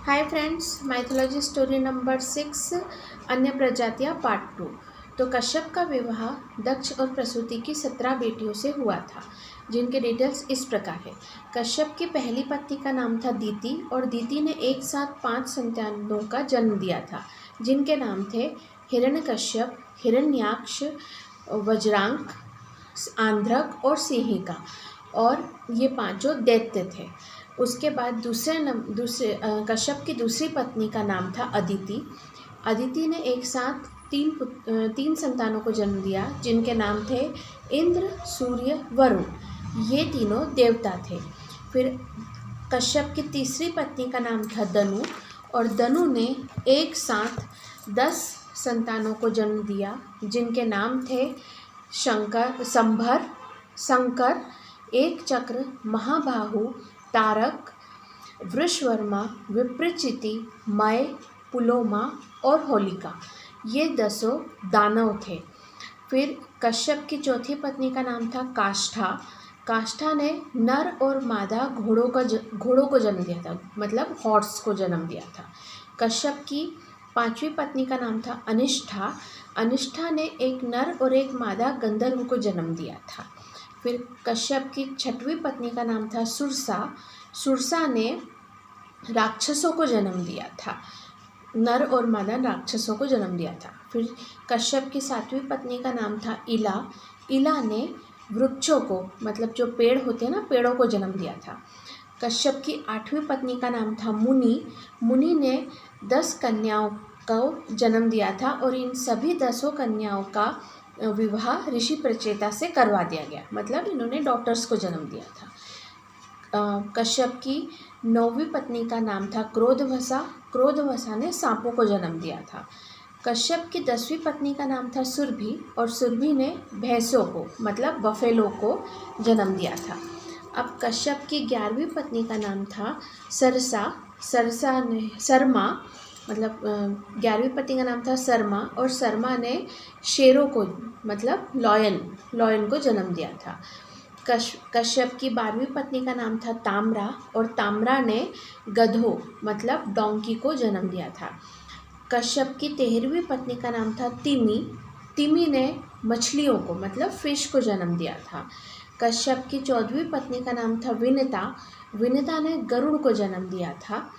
Hi friends, mythology story number 6 अन्य प्रजातियां part 2। तो कश्यप का विवाह दक्ष और प्रसूति की 17 बेटियों से हुआ था, जिनके डिटेल्स इस प्रकार है। कश्यप की पहली पत्नी का नाम था दीति और दीति ने एक साथ 5 संतानों का जन्म दिया था, जिनके नाम थे हिरण्यकश्यप, हिरण्याक्ष, वज्रांक, आंध्रक और सिंहिका। और ये पांचों दैत्य थे। उसके बाद कश्यप की दूसरी पत्नी का नाम था अदिति। अदिति ने एक साथ तीन संतानों को जन्म दिया, जिनके नाम थे इंद्र, सूर्य, वरुण। ये तीनों देवता थे। फिर कश्यप की तीसरी पत्नी का नाम था दनु और दनु ने एक साथ 10 संतानों को जन्म दिया, जिनके नाम थे शंकर, एक चक्र, महाबाहु, तारक, वृषवर्मा, विप्रचिति, मय, पुलोमा और होलिका। ये 10 दानव थे। फिर कश्यप की चौथी पत्नी का नाम था काष्ठा। काष्ठा ने नर और मादा घोड़ों को जन्म दिया था, मतलब हॉर्स को जन्म दिया था। कश्यप की पांचवी पत्नी का नाम था अनिष्ठा। अनिष्ठा ने एक नर और एक मादा गंधर्व को जन्म दिया था। फिर कश्यप की छठवीं पत्नी का नाम था सुरसा। सुरसा ने राक्षसों को जन्म दिया था, नर और मादा राक्षसों को जन्म दिया था। फिर कश्यप की सातवीं पत्नी का नाम था इला। इला ने वृक्षों को, मतलब जो पेड़ होते हैं ना, पेड़ों को जन्म दिया था। कश्यप की आठवीं पत्नी का नाम था मुनि। मुनि ने 10 कन्याओं को जन्म दिया था और इन सभी 10 कन्याओं का विवाह ऋषि प्रचेता से करवा दिया गया, मतलब इन्होंने डॉटर्स को जन्म दिया था। कश्यप की 9वीं पत्नी का नाम था क्रोधवसा। क्रोधवसा ने सांपों को जन्म दिया था। कश्यप की 10वीं पत्नी का नाम था सुरभि और सुरभि ने भैंसों को, मतलब बफेलो को जन्म दिया था। अब कश्यप की 11वीं पत्नी का नाम था सरसा। सरसा ने शर्मा, मतलब 11वीं पत्नी का नाम था शर्मा और शर्मा ने शेरों को, मतलब लॉयन को जन्म दिया था। कश्यप की 12वीं पत्नी का नाम था ताम्रा और ताम्रा ने गधों, मतलब डोंकी को जन्म दिया था। कश्यप की 13वीं पत्नी का नाम था तिमी। तिमी ने मछलियों को, मतलब फिश को जन्म दिया था। कश्यप की 14वीं पत्नी का नाम था विनिता। विनिता ने गरुड़ को जन्म दिया था।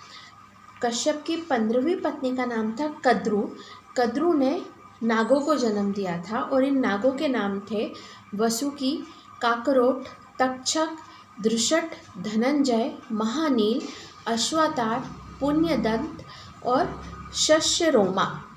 कश्यप की 15वीं पत्नी का नाम था कद्रु। कद्रु ने नागों को जन्म दिया था और इन नागों के नाम थे वसुकी, काकरोट, तक्षक, दृषट, धनंजय, महानील, अश्वतार, पुण्यदंत और शस्यरोमा।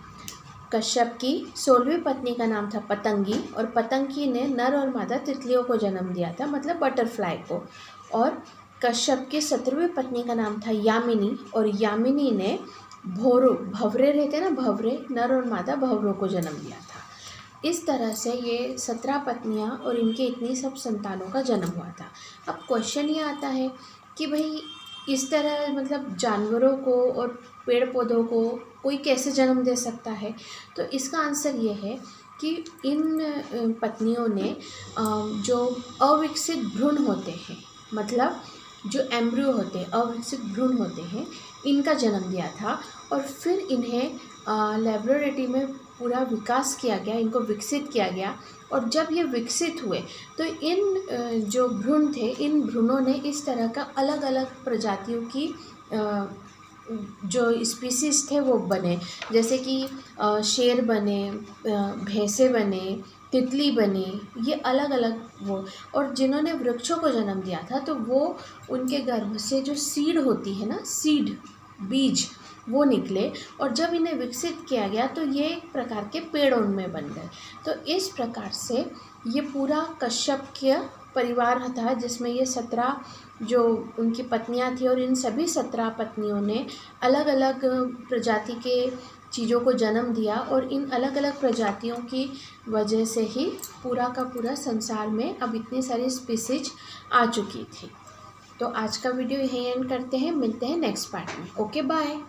कश्यप की 16वीं पत्नी का नाम था पतंगी और पतंगी ने नर और मादा तितलियों को जन्म दिया था, मतलब बटरफ्लाई को। और कश्यप की 17वीं पत्नी का नाम था यामिनी और यामिनी ने भंवरे रहते ना, भंवरे, नर और मादा भंवरों को जन्म दिया था। इस तरह से ये 17 पत्नियां और इनके इतनी सब संतानों का जन्म हुआ था। अब क्वेश्चन ये आता है कि भाई इस तरह, मतलब जानवरों को और पेड़ पौधों को कोई कैसे जन्म दे सकता है? तो इसका आंसर ये है कि इन पत्नियों ने जो अविकसित भ्रूण होते हैं, मतलब जो एम्ब्रियो होते हैं, अविकसित भ्रूण होते हैं, इनका जन्म दिया था और फिर इन्हें लेबोरेटरी में पूरा विकास किया गया, इनको विकसित किया गया। और जब ये विकसित हुए तो इन जो भ्रूण थे, इन भ्रूणों ने इस तरह का अलग अलग प्रजातियों की जो स्पीसीज थे वो बने, जैसे कि शेर बने, भैंसे बने, तितली बने, ये अलग अलग वो। और जिन्होंने वृक्षों को जन्म दिया था तो वो उनके गर्भ से जो सीड होती है ना, सीड, बीज, वो निकले और जब इन्हें विकसित किया गया तो ये एक प्रकार के पेड़ उनमें बन गए। तो इस प्रकार से ये पूरा कश्यपीय परिवार था, जिसमें ये 17 जो उनकी पत्नियां थी और इन सभी 17 पत्नियों ने अलग अलग प्रजाति के चीज़ों को जन्म दिया और इन अलग अलग प्रजातियों की वजह से ही पूरा का पूरा संसार में अब इतनी सारी स्पीसीज आ चुकी थी। तो आज का वीडियो यहीं एंड करते हैं, मिलते हैं नेक्स्ट पार्ट में। Okay, bye.